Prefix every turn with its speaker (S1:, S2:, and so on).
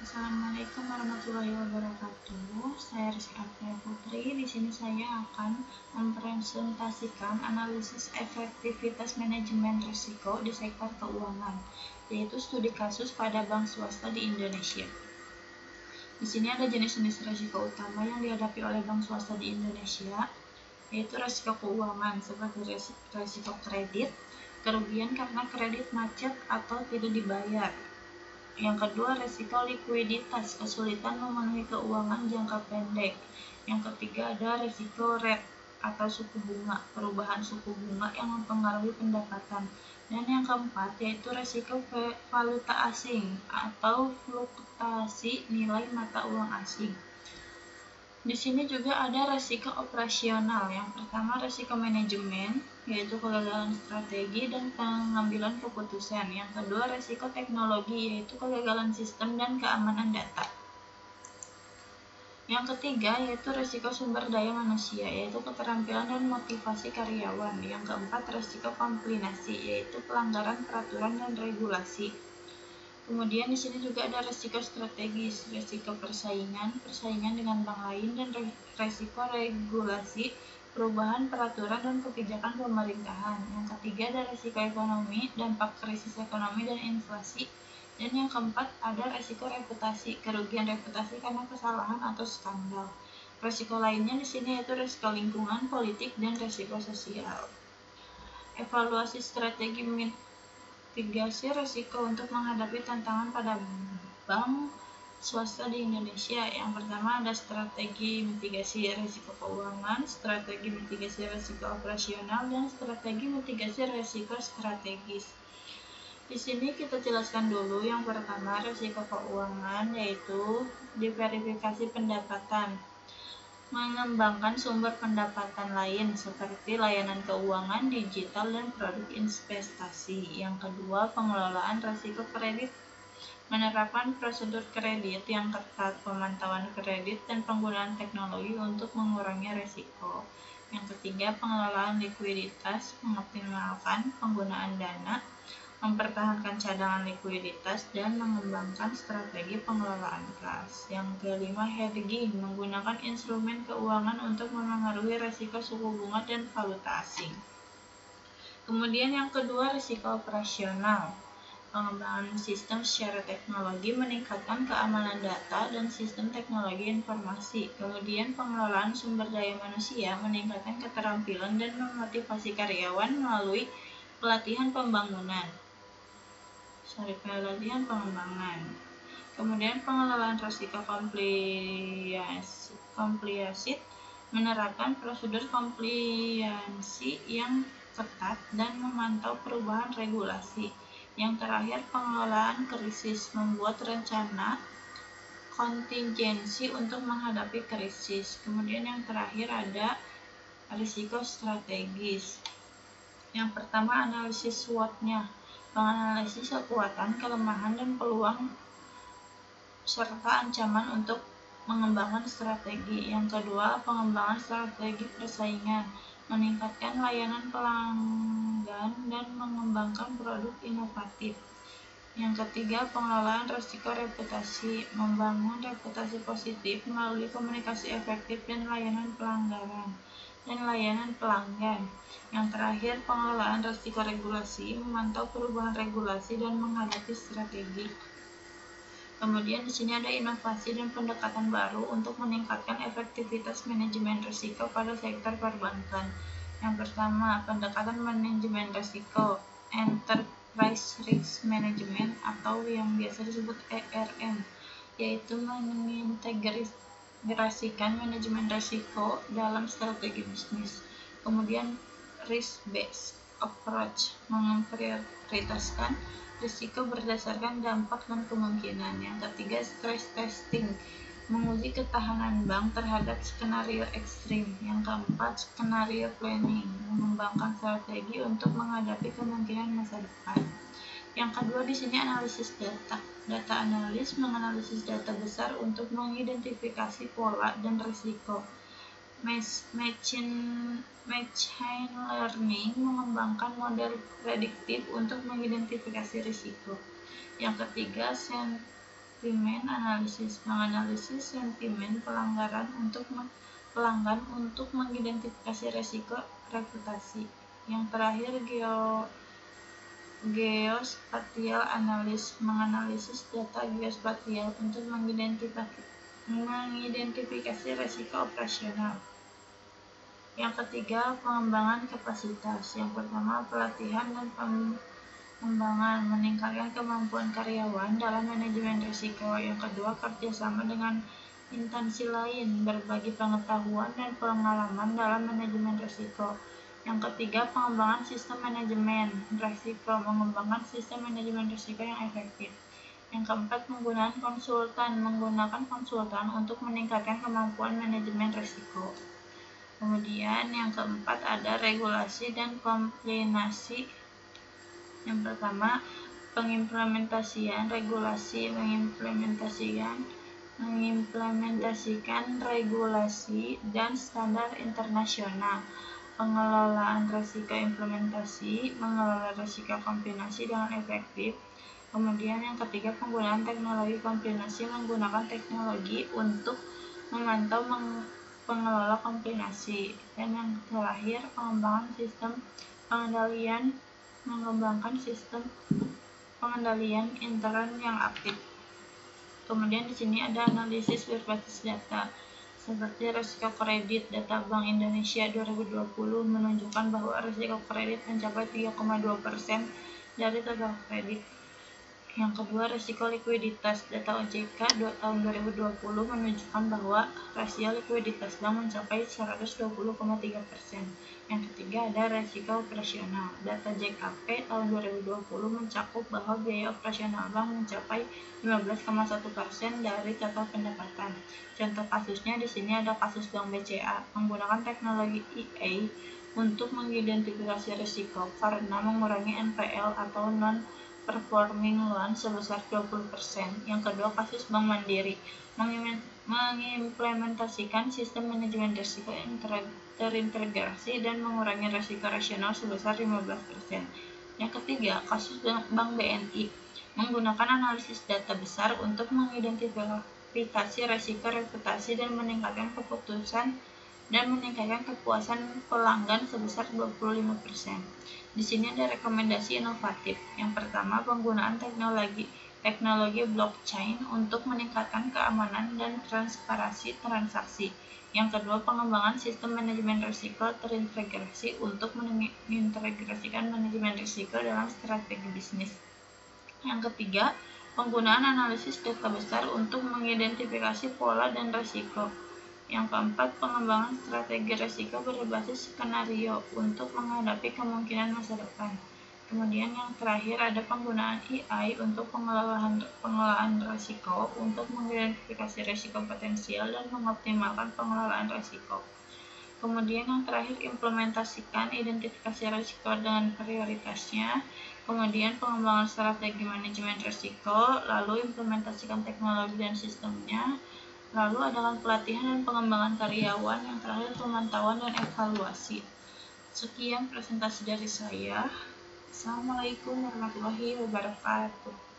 S1: Assalamualaikum warahmatullahi wabarakatuh. Saya Rizky Afia Putri. Di sini saya akan mempresentasikan analisis efektivitas manajemen risiko di sektor keuangan, yaitu studi kasus pada bank swasta di Indonesia. Di sini ada jenis-jenis risiko utama yang dihadapi oleh bank swasta di Indonesia, yaitu risiko keuangan seperti risiko kredit, kerugian karena kredit macet atau tidak dibayar. Yang kedua, risiko likuiditas, kesulitan memenuhi keuangan jangka pendek. Yang ketiga ada risiko rate atau suku bunga, perubahan suku bunga yang mempengaruhi pendapatan. Dan yang keempat yaitu risiko valuta asing atau fluktuasi nilai mata uang asing. Di sini juga ada risiko operasional. Yang pertama risiko manajemen, yaitu kegagalan strategi dan pengambilan keputusan. Yang kedua risiko teknologi, yaitu kegagalan sistem dan keamanan data. Yang ketiga yaitu risiko sumber daya manusia, yaitu keterampilan dan motivasi karyawan. Yang keempat risiko kombinasi, yaitu pelanggaran peraturan dan regulasi. Kemudian di sini juga ada risiko strategis, risiko persaingan dengan bank lain, dan risiko regulasi, perubahan peraturan dan kebijakan pemerintahan. Yang ketiga ada risiko ekonomi, dampak krisis ekonomi dan inflasi. Dan yang keempat ada risiko reputasi, kerugian reputasi karena kesalahan atau skandal. Risiko lainnya di sini yaitu risiko lingkungan, politik, dan risiko sosial. Evaluasi strategi mitigasi risiko untuk menghadapi tantangan pada bank swasta di Indonesia. Yang pertama ada strategi mitigasi risiko keuangan, strategi mitigasi risiko operasional, dan strategi mitigasi risiko strategis. Di sini kita jelaskan dulu yang pertama risiko keuangan, yaitu diverifikasi pendapatan, mengembangkan sumber pendapatan lain seperti layanan keuangan digital dan produk investasi. Yang kedua, pengelolaan risiko kredit, menerapkan prosedur kredit yang ketat, pemantauan kredit, dan penggunaan teknologi untuk mengurangi risiko. Yang ketiga, pengelolaan likuiditas, mengoptimalkan penggunaan dana, mempertahankan cadangan likuiditas, dan mengembangkan strategi pengelolaan kas. Yang kelima, hedging, menggunakan instrumen keuangan untuk memengaruhi risiko suku bunga dan valuta asing. Kemudian yang kedua, risiko operasional, pengembangan sistem secara teknologi, meningkatkan keamanan data dan sistem teknologi informasi. Kemudian pengelolaan sumber daya manusia, meningkatkan keterampilan dan memotivasi karyawan melalui pelatihan pengembangan. Kemudian pengelolaan risiko kompliansi, menerapkan prosedur kompliansi yang ketat dan memantau perubahan regulasi. Yang terakhir, pengelolaan krisis, membuat rencana kontingensi untuk menghadapi krisis. Kemudian yang terakhir ada risiko strategis. Yang pertama, analisis SWOT-nya, menganalisis kekuatan, kelemahan, dan peluang serta ancaman untuk mengembangkan strategi. Yang kedua, pengembangan strategi persaingan, meningkatkan layanan pelanggan dan mengembangkan produk inovatif. Yang ketiga, pengelolaan risiko reputasi, membangun reputasi positif melalui komunikasi efektif dan layanan pelanggan. Yang terakhir, pengelolaan risiko regulasi, memantau perubahan regulasi dan menghadapi strategi. Kemudian di sini ada inovasi dan pendekatan baru untuk meningkatkan efektivitas manajemen risiko pada sektor perbankan. Yang pertama, pendekatan manajemen risiko Enterprise Risk Management atau yang biasa disebut ERM, yaitu mengintegrasikan manajemen risiko dalam strategi bisnis. Kemudian risk-based approach, memprioritaskan risiko berdasarkan dampak dan kemungkinan. Yang ketiga, stress testing, menguji ketahanan bank terhadap skenario ekstrim. Yang keempat, skenario planning, mengembangkan strategi untuk menghadapi kemungkinan masa depan. Yang kedua di sini analisis data. Data analis menganalisis data besar untuk mengidentifikasi pola dan risiko. Machine learning mengembangkan model prediktif untuk mengidentifikasi risiko. Yang ketiga, sentimen analisis, menganalisis sentimen pelanggan untuk mengidentifikasi resiko reputasi. Yang terakhir, geospatial analis, menganalisis data geospatial untuk mengidentifikasi resiko operasional. Yang ketiga, pengembangan kapasitas. Yang pertama, pelatihan dan pengembangan, meningkatkan kemampuan karyawan dalam manajemen risiko. Yang kedua, kerjasama dengan instansi lain, berbagi pengetahuan dan pengalaman dalam manajemen risiko. Yang ketiga, pengembangan sistem manajemen risiko, mengembangkan sistem manajemen risiko yang efektif. Yang keempat, menggunakan konsultan untuk meningkatkan kemampuan manajemen risiko. Kemudian yang keempat ada regulasi dan komplinasi. Yang pertama, pengimplementasian regulasi, mengimplementasikan regulasi dan standar internasional. Pengelolaan risiko implementasi, mengelola risiko kombinasi dengan efektif. Kemudian yang ketiga, penggunaan teknologi kombinasi, menggunakan teknologi untuk memantau pengelola kombinasi. Dan yang terakhir, pengembangan sistem pengendalian, mengembangkan sistem pengendalian intern yang aktif. Kemudian di sini ada analisis berbasis data. Seperti risiko kredit, data Bank Indonesia 2020 menunjukkan bahwa risiko kredit mencapai 3,2% dari total kredit. Yang kedua, risiko likuiditas, data OJK tahun 2020 menunjukkan bahwa rasio likuiditas bank mencapai 120,3%. Yang ketiga ada risiko operasional, data JKP tahun 2020 mencakup bahwa biaya operasional bank mencapai 15,1% dari total pendapatan. Contoh kasusnya di sini ada kasus Bank BCA menggunakan teknologi EA untuk mengidentifikasi risiko karena mengurangi NPL atau non-performing loan sebesar 20%. Yang kedua, kasus Bank Mandiri mengimplementasikan sistem manajemen risiko yang terintegrasi dan mengurangi risiko rasional sebesar 15%. Yang ketiga, kasus Bank BNI menggunakan analisis data besar untuk mengidentifikasi risiko reputasi dan meningkatkan kepuasan pelanggan sebesar 25%. Di sini ada rekomendasi inovatif. Yang pertama, penggunaan teknologi blockchain untuk meningkatkan keamanan dan transparansi transaksi. Yang kedua, pengembangan sistem manajemen risiko terintegrasi untuk mengintegrasikan manajemen risiko dalam strategi bisnis. Yang ketiga, penggunaan analisis data besar untuk mengidentifikasi pola dan risiko. Yang keempat, pengembangan strategi risiko berbasis skenario untuk menghadapi kemungkinan masa depan. Kemudian yang terakhir ada penggunaan AI untuk pengelolaan risiko untuk mengidentifikasi risiko potensial dan mengoptimalkan pengelolaan risiko. Kemudian yang terakhir, implementasikan identifikasi risiko dengan prioritasnya. Kemudian pengembangan strategi manajemen risiko, lalu implementasikan teknologi dan sistemnya. Lalu adakan pelatihan dan pengembangan karyawan. Yang terakhir, pemantauan dan evaluasi. Sekian presentasi dari saya. Assalamualaikum warahmatullahi wabarakatuh.